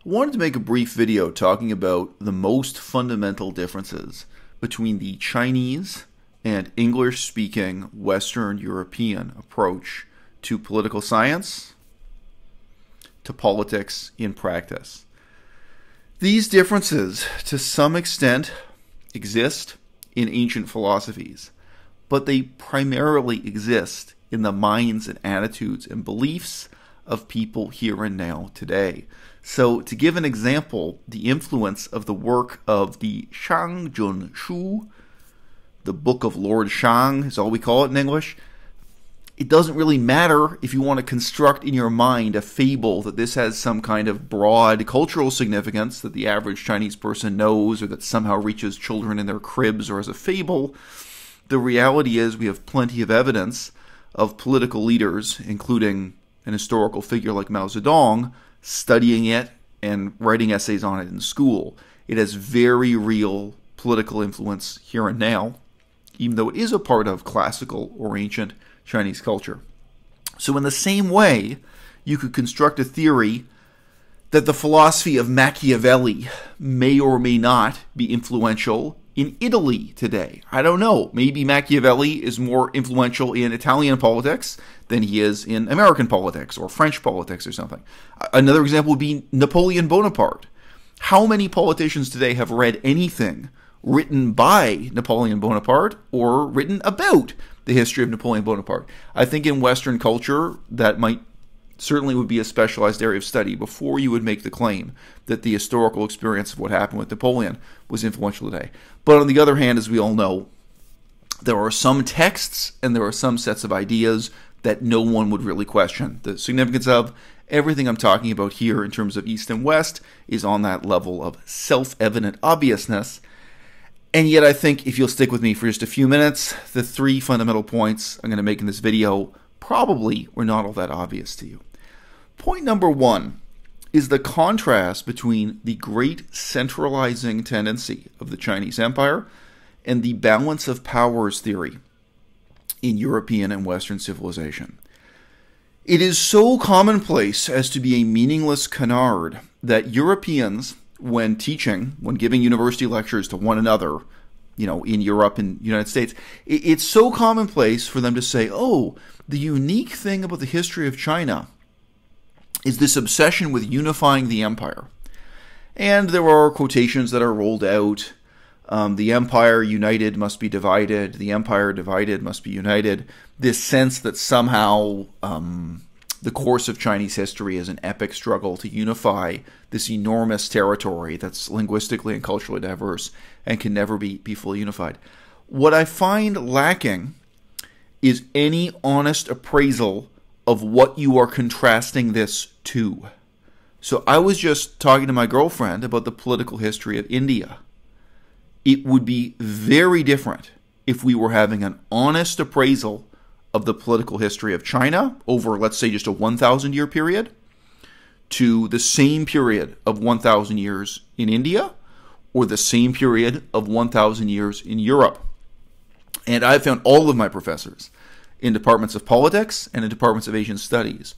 I wanted to make a brief video talking about the most fundamental differences between the Chinese and English-speaking Western European approach to political science, to politics in practice. These differences, to some extent, exist in ancient philosophies, but they primarily exist in the minds and attitudes and beliefs of people here and now today. So, to give an example, the influence of the work of the Shang Jun Shu, the Book of Lord Shang is all we call it in English. It doesn't really matter if you want to construct in your mind a fable that this has some kind of broad cultural significance that the average Chinese person knows, or that somehow reaches children in their cribs or as a fable. The reality is we have plenty of evidence of political leaders, including an historical figure like Mao Zedong, studying it and writing essays on it in school. It has very real political influence here and now, even though it is a part of classical or ancient Chinese culture. So in the same way, you could construct a theory that the philosophy of Machiavelli may or may not be influential in Italy today. I don't know. Maybe Machiavelli is more influential in Italian politics than he is in American politics or French politics or something. Another example would be Napoleon Bonaparte. How many politicians today have read anything written by Napoleon Bonaparte or written about the history of Napoleon Bonaparte? I think in Western culture that might certainly would be a specialized area of study before you would make the claim that the historical experience of what happened with Napoleon was influential today. But on the other hand, as we all know, there are some texts and there are some sets of ideas that no one would really question the significance of. Everything I'm talking about here in terms of East and West is on that level of self-evident obviousness. And yet I think if you'll stick with me for just a few minutes, the three fundamental points I'm going to make in this video probably were not all that obvious to you. Point number one is the contrast between the great centralizing tendency of the Chinese Empire and the balance of powers theory in European and Western civilization. It is so commonplace as to be a meaningless canard that Europeans, when teaching, when giving university lectures to one another, in Europe and United States, it's so commonplace for them to say, oh, the unique thing about the history of China is this obsession with unifying the empire. And there are quotations that are rolled out. The empire united must be divided. The empire divided must be united. This sense that somehow the course of Chinese history is an epic struggle to unify this enormous territory that's linguistically and culturally diverse and can never be fully unified. What I find lacking is any honest appraisal of what you are contrasting this to. So I was just talking to my girlfriend about the political history of India. It would be very different if we were having an honest appraisal of the political history of China over, let's say, just a 1,000-year period to the same period of 1,000 years in India or the same period of 1,000 years in Europe. And I've found all of my professors in departments of politics and in departments of Asian studies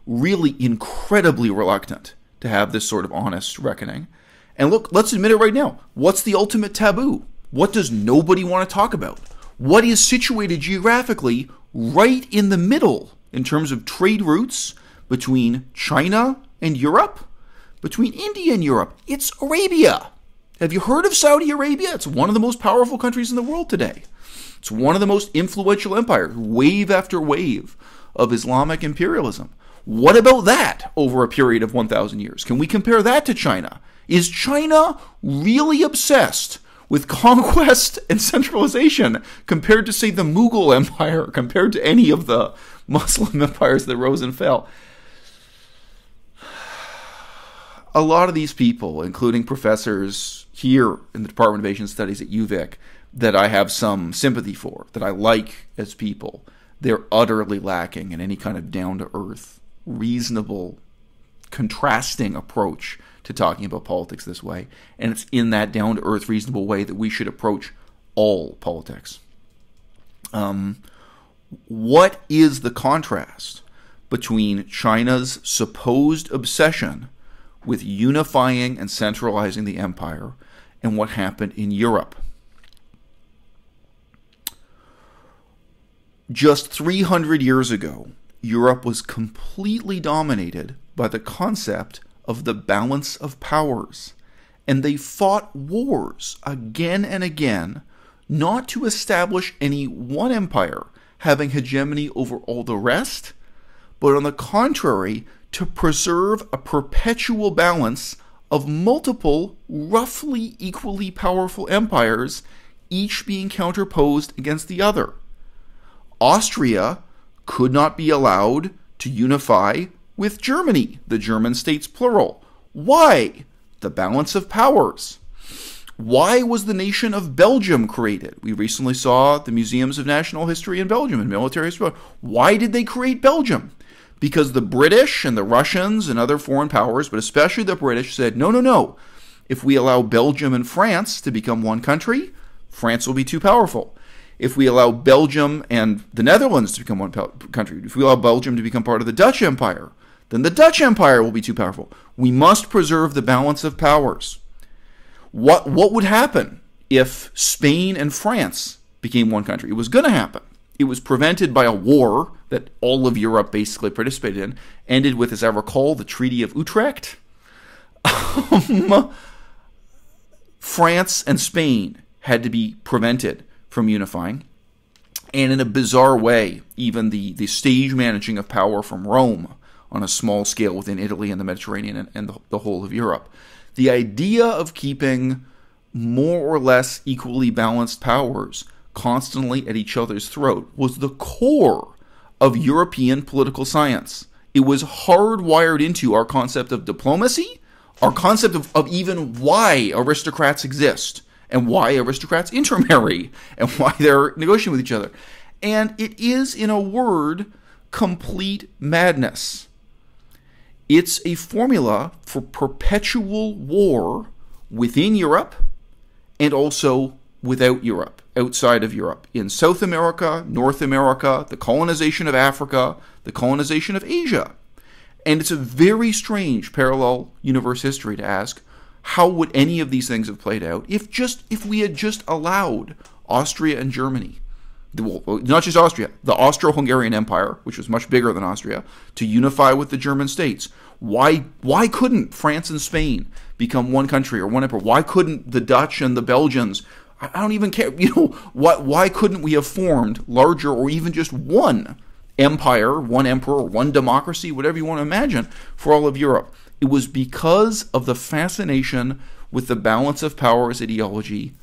really incredibly reluctant to have this sort of honest reckoning. And look, let's admit it right now. What's the ultimate taboo? What does nobody want to talk about? What is situated geographically right in the middle in terms of trade routes between China and Europe, between India and Europe? It's Arabia. Have you heard of Saudi Arabia? It's one of the most powerful countries in the world today. It's one of the most influential empires, wave after wave of Islamic imperialism. What about that over a period of 1,000 years? Can we compare that to China? Is China really obsessed with conquest and centralization compared to, say, the Mughal Empire, compared to any of the Muslim empires that rose and fell? A lot of these people, including professors here in the Department of Asian Studies at UVic, that I have some sympathy for, that I like as people, they're utterly lacking in any kind of down-to-earth, reasonable, contrasting approach to talking about politics this way. And it's in that down-to-earth, reasonable way that we should approach all politics. What is the contrast between China's supposed obsession with unifying and centralizing the empire and what happened in Europe. Just 300 years ago, Europe was completely dominated by the concept of the balance of powers, and they fought wars again and again, not to establish any one empire having hegemony over all the rest, but on the contrary, to preserve a perpetual balance of multiple, roughly equally powerful empires, each being counterposed against the other. Austria could not be allowed to unify with Germany, the German states plural. Why? The balance of powers. Why was the nation of Belgium created? We recently saw the Museums of National History in Belgium and Military History. Why did they create Belgium? Because the British and the Russians and other foreign powers, but especially the British, said, no, no, no. If we allow Belgium and France to become one country, France will be too powerful. If we allow Belgium and the Netherlands to become one country, if we allow Belgium to become part of the Dutch Empire, then the Dutch Empire will be too powerful. We must preserve the balance of powers. What would happen if Spain and France became one country? It was going to happen. It was prevented by a war that all of Europe basically participated in, ended with, as I recall, the Treaty of Utrecht. France and Spain had to be prevented from unifying. And in a bizarre way, even the stage managing of power from Rome on a small scale within Italy and the Mediterranean and the whole of Europe. The idea of keeping more or less equally balanced powers constantly at each other's throat was the core of European political science. It was hardwired into our concept of diplomacy, our concept of even why aristocrats exist, and why aristocrats intermarry, and why they're negotiating with each other. And it is, in a word, complete madness. It's a formula for perpetual war within Europe and also without Europe, outside of Europe, in South America, North America, the colonization of Africa, the colonization of Asia. And it's a very strange parallel universe history to ask, how would any of these things have played out if we had just allowed Austria and Germany, not just Austria, the Austro-Hungarian Empire, which was much bigger than Austria, to unify with the German states? Why couldn't France and Spain become one country or one empire? Why couldn't the Dutch and the Belgians? I don't even care. Why couldn't we have formed larger or even just one empire, one emperor, one democracy, whatever you want to imagine, for all of Europe? It was because of the fascination with the balance of powers ideology,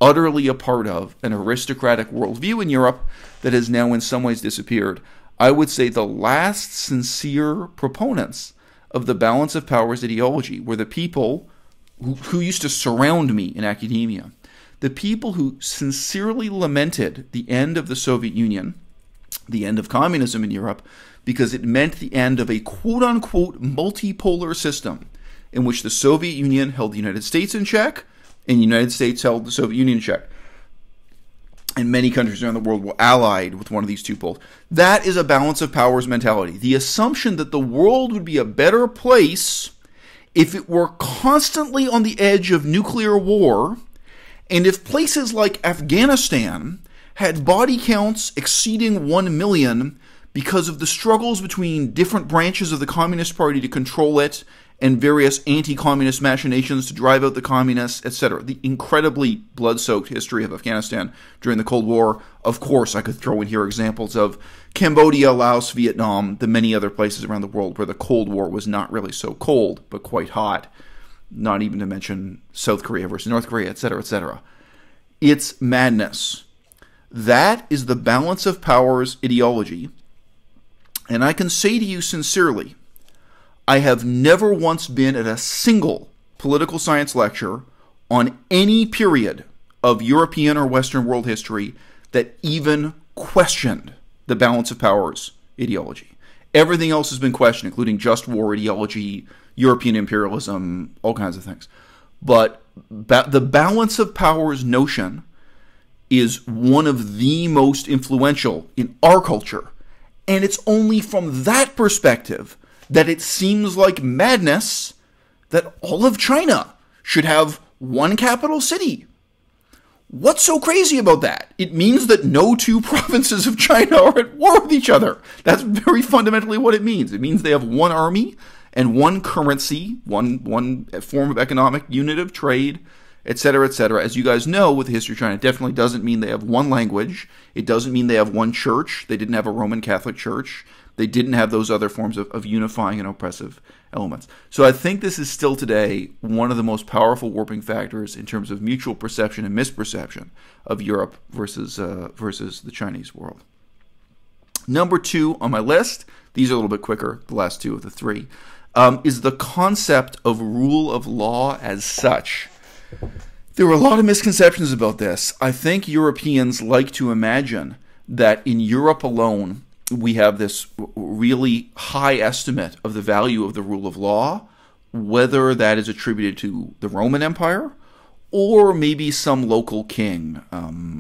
utterly a part of an aristocratic worldview in Europe, that has now in some ways disappeared. I would say the last sincere proponents of the balance of powers ideology were the people who used to surround me in academia. The people who sincerely lamented the end of the Soviet Union, the end of communism in Europe, because it meant the end of a quote-unquote multipolar system in which the Soviet Union held the United States in check and the United States held the Soviet Union in check. And many countries around the world were allied with one of these two poles. That is a balance of powers mentality. The assumption that the world would be a better place if it were constantly on the edge of nuclear war, and if places like Afghanistan had body counts exceeding 1 million because of the struggles between different branches of the Communist Party to control it and various anti-communist machinations to drive out the communists, etc. The incredibly blood-soaked history of Afghanistan during the Cold War. Of course, I could throw in here examples of Cambodia, Laos, Vietnam, the many other places around the world where the Cold War was not really so cold, but quite hot. Not even to mention South Korea versus North Korea, etc., etc. It's madness. That is the balance of powers ideology. And I can say to you sincerely, I have never once been at a single political science lecture on any period of European or Western world history that even questioned the balance of powers ideology. Everything else has been questioned, including just war ideology, European imperialism, all kinds of things. But the balance of powers notion is one of the most influential in our culture. And it's only from that perspective that it seems like madness that all of China should have one capital city. What's so crazy about that? It means that no two provinces of China are at war with each other. That's very fundamentally what it means. It means they have one army and one currency, one form of economic unit of trade, etc., etc. As you guys know, with the history of China, it definitely doesn't mean they have one language. It doesn't mean they have one church. They didn't have a Roman Catholic Church. They didn't have those other forms of unifying and oppressive elements. So I think this is still today one of the most powerful warping factors in terms of mutual perception and misperception of Europe versus the Chinese world. Number 2 on my list, these are a little bit quicker, the last 2 of the 3, is the concept of rule of law as such. There were a lot of misconceptions about this. I think Europeans like to imagine that in Europe alone, we have this really high estimate of the value of the rule of law, whether that is attributed to the Roman Empire or maybe some local king,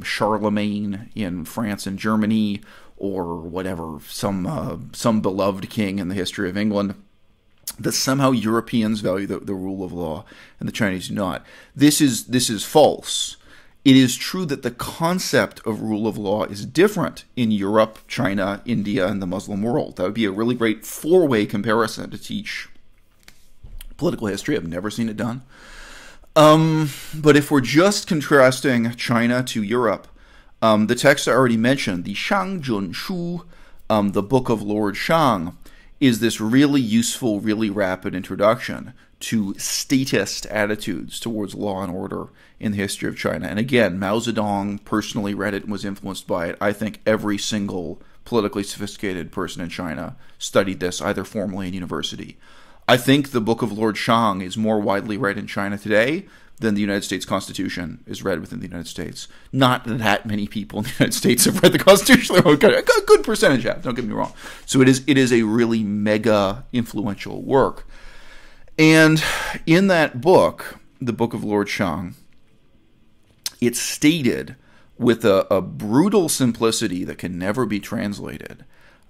Charlemagne in France and Germany, or whatever, some beloved king in the history of England, that somehow Europeans value the rule of law and the Chinese do not. This is false. It is true that the concept of rule of law is different in Europe, China, India, and the Muslim world. That would be a really great 4-way comparison to teach political history. I've never seen it done. But if we're just contrasting China to Europe, the text I already mentioned, the Shang Jun Shu, the Book of Lord Shang, is this really useful, really rapid introduction to statist attitudes towards law and order in the history of China. And again, Mao Zedong personally read it and was influenced by it. I think every single politically sophisticated person in China studied this, either formally in university. I think the Book of Lord Shang is more widely read in China today than the United States Constitution is read within the United States. Not that many people in the United States have read the Constitution. A good percentage have, don't get me wrong. So it is a really mega influential work. And in that book, the Book of Lord Shang, it's stated with a brutal simplicity that can never be translated,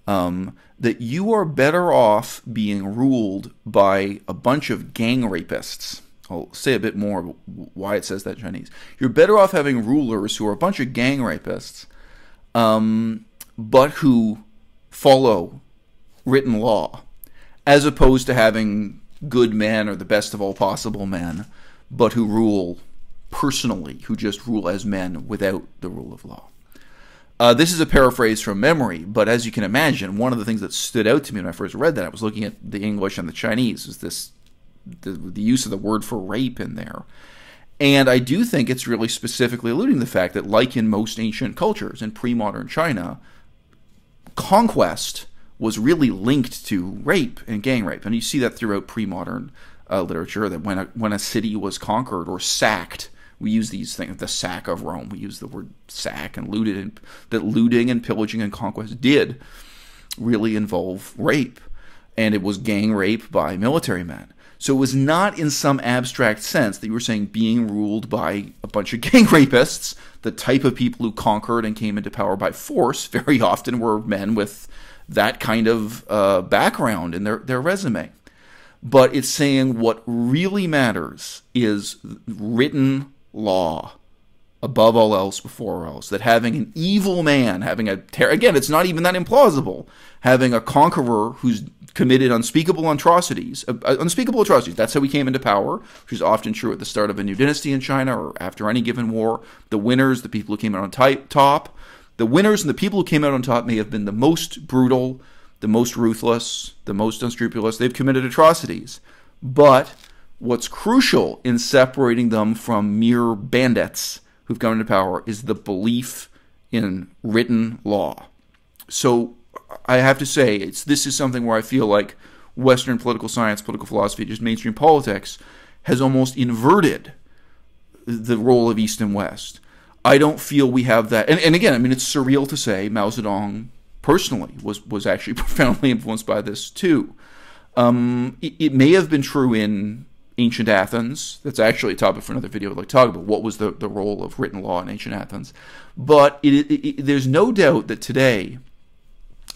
that you are better off being ruled by a bunch of gang rapists. I'll say a bit more about why it says that in Chinese. You're better off having rulers who are a bunch of gang rapists, but who follow written law, as opposed to having good men or the best of all possible men, but who rule personally, who just rule as men without the rule of law. This is a paraphrase from memory, but as you can imagine, one of the things that stood out to me when I first read that, I was looking at the English and the Chinese, is this the use of the word for rape in there. And I do think it's really specifically alluding to the fact that, like in most ancient cultures in pre-modern China, conquest was really linked to rape and gang rape. And you see that throughout pre-modern literature, that when a city was conquered or sacked, we use these things, the sack of Rome, we use the word sack and looted, and that looting and pillaging and conquest did really involve rape. And it was gang rape by military men. So it was not in some abstract sense that you were saying being ruled by a bunch of gang rapists. The type of people who conquered and came into power by force very often were men with that kind of background in their resume. But it's saying what really matters is written law above all else, before all else. That having an evil man, again, it's not even that implausible, having a conqueror who's committed unspeakable atrocities. That's how he came into power, which is often true at the start of a new dynasty in China or after any given war. The winners, the people who came out on top, the winners and the people who came out on top may have been the most brutal, the most ruthless, the most unscrupulous. They've committed atrocities. But what's crucial in separating them from mere bandits who've come into power is the belief in written law. So I have to say, this is something where I feel like Western political science, political philosophy, just mainstream politics, has almost inverted the role of East and West. I don't feel we have that. And again, I mean, it's surreal to say Mao Zedong personally was actually profoundly influenced by this too. It may have been true in ancient Athens. That's actually a topic for another video I'd like to talk about. What was the role of written law in ancient Athens? But there's no doubt that today,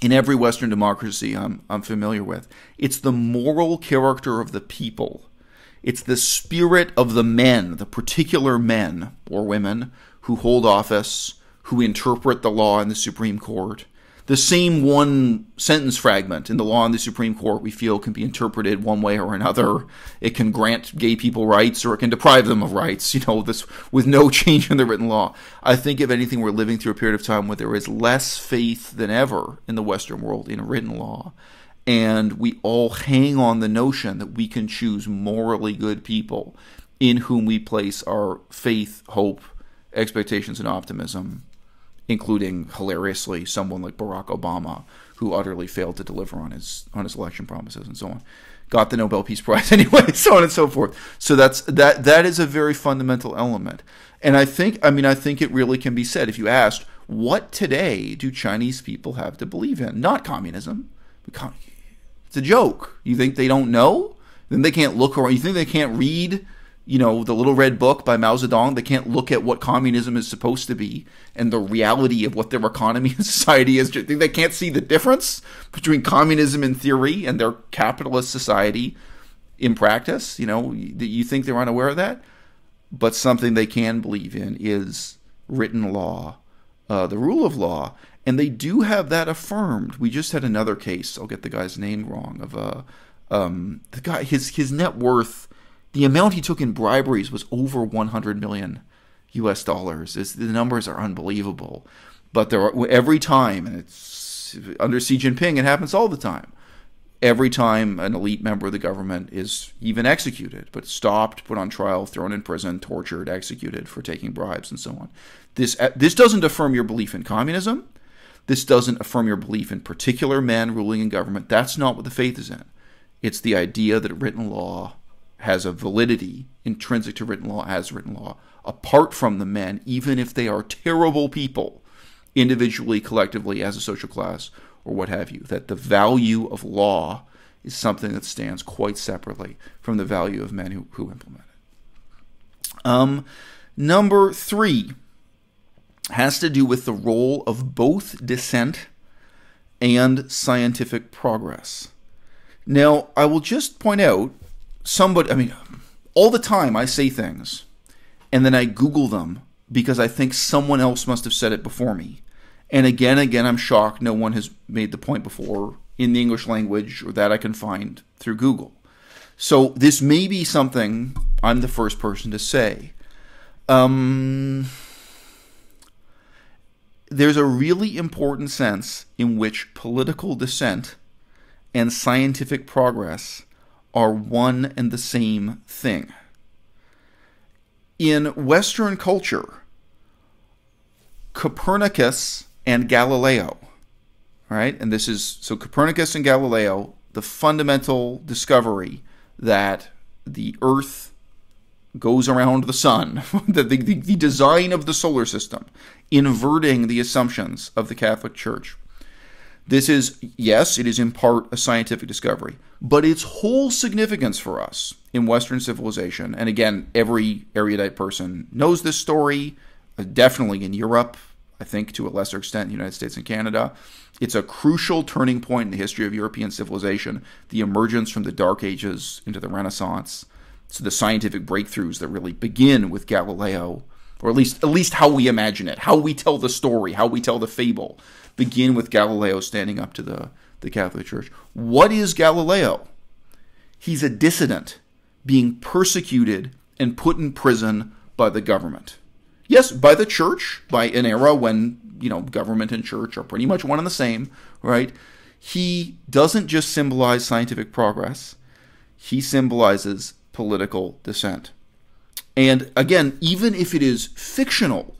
in every Western democracy I'm familiar with, it's the moral character of the people. It's the spirit of the men, the particular men or women who hold office, who interpret the law in the Supreme Court. The same one sentence fragment in the law in the Supreme Court we feel can be interpreted one way or another. It can grant gay people rights or it can deprive them of rights, this with no change in the written law. I think, if anything, we're living through a period of time where there is less faith than ever in the Western world in written law. And we all hang on the notion that we can choose morally good people in whom we place our faith, hope, expectations, and optimism, including, hilariously, someone like Barack Obama, who utterly failed to deliver on his election promises and so on. Got the Nobel Peace Prize anyway, so on and so forth. So that is a very fundamental element. And I think it really can be said, if you asked, what today do Chinese people have to believe in? Not communism. It's a joke. You think they don't know? Then they can't look around. You think they can't read the Little Red Book by Mao Zedong? They can't look at what communism is supposed to be and the reality of what their economy and society is. Do you think they can't see the difference between communism in theory and their capitalist society in practice? You think they're unaware of that? But something they can believe in is written law, the rule of law, and they do have that affirmed. We just had another case. I'll get the guy's name wrong. Of the guy, his net worth. The amount he took in briberies was over $100 million US. The numbers are unbelievable. But every time, and it's under Xi Jinping, it happens all the time. Every time an elite member of the government is even executed, but stopped, put on trial, thrown in prison, tortured, executed for taking bribes and so on. This doesn't affirm your belief in communism. This doesn't affirm your belief in particular men ruling in government. That's not what the faith is in. It's the idea that written law has a validity intrinsic to written law as written law, apart from the men, even if they are terrible people, individually, collectively, as a social class, or what have you. That the value of law is something that stands quite separately from the value of men who implement it. Number 3 has to do with the role of both dissent and scientific progress. Now, I will just point out, all the time I say things, and then I Google them because I think someone else must have said it before me. And again, I'm shocked no one has made the point before in the English language, or that I can find through Google. So this may be something I'm the first person to say. There's a really important sense in which political dissent and scientific progress are one and the same thing. In Western culture, Copernicus and Galileo, right? And so Copernicus and Galileo, the fundamental discovery that the Earth goes around the sun, the design of the solar system, inverting the assumptions of the Catholic Church. This is, yes, it is in part a scientific discovery, but its whole significance for us in Western civilization, and again, every erudite person knows this story, definitely in Europe, I think to a lesser extent in the United States and Canada. It's a crucial turning point in the history of European civilization, the emergence from the Dark Ages into the Renaissance. So the scientific breakthroughs that really begin with Galileo, or at least how we imagine it, how we tell the story, how we tell the fable, begin with Galileo standing up to the Catholic Church. What is Galileo? He's a dissident being persecuted and put in prison by the government. Yes, by the church, by an era when, government and church are pretty much one and the same, right? He doesn't just symbolize scientific progress. He symbolizes political dissent. And again, even if it is fictional,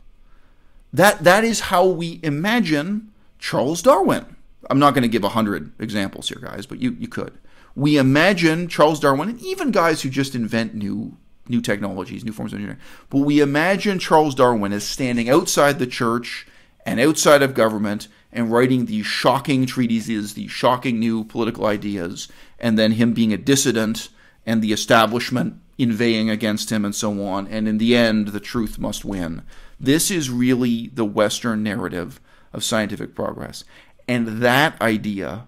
that is how we imagine Charles Darwin. I'm not going to give 100 examples here, guys, but you could. We imagine Charles Darwin, and even guys who just invent new technologies, new forms of engineering, but we imagine Charles Darwin as standing outside the church and outside of government and writing these shocking treatises, these shocking new political ideas, and then him being a dissident and the establishment inveighing against him and so on, and in the end, the truth must win. This is really the Western narrative of scientific progress. And that idea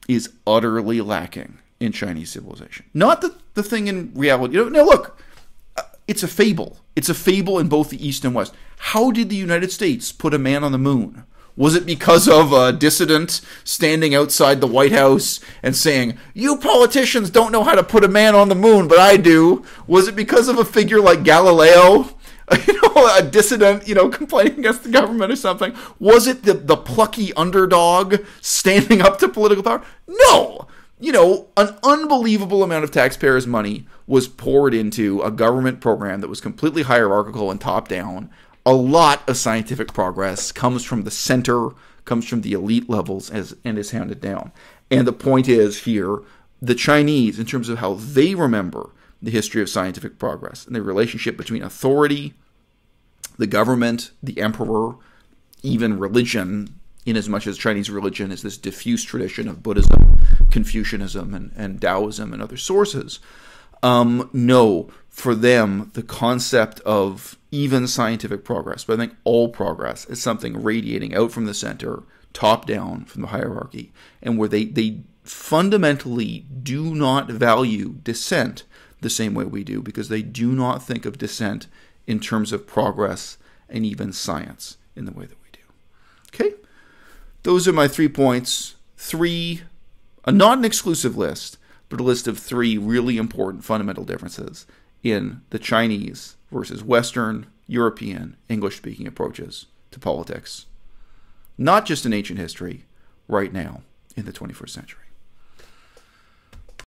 is utterly lacking in Chinese civilization. Not the thing in reality. Now look, it's a fable. It's a fable in both the East and West. How did the United States put a man on the moon? Was it because of a dissident standing outside the White House and saying, "You politicians don't know how to put a man on the moon, but I do"? Was it because of a figure like Galileo, a dissident, complaining against the government or something? Was it the plucky underdog standing up to political power? No. An unbelievable amount of taxpayers' money was poured into a government program that was completely hierarchical and top-down. A lot of scientific progress comes from the center, comes from the elite levels, and is handed down. And the point is here, the Chinese, in terms of how they remember the history of scientific progress and the relationship between authority, the government, the emperor, even religion, in as much as Chinese religion is this diffuse tradition of Buddhism, Confucianism, and Taoism and other sources. No, for them, the concept of even scientific progress, but I think all progress, is something radiating out from the center, top down from the hierarchy, and where they fundamentally do not value dissent the same way we do, because they do not think of dissent in terms of progress and even science in the way that we do. Okay? Those are my 3 points. Not an exclusive list, but a list of 3 really important fundamental differences in the Chinese versus Western, European, English-speaking approaches to politics. Not just in ancient history, right now in the 21st century.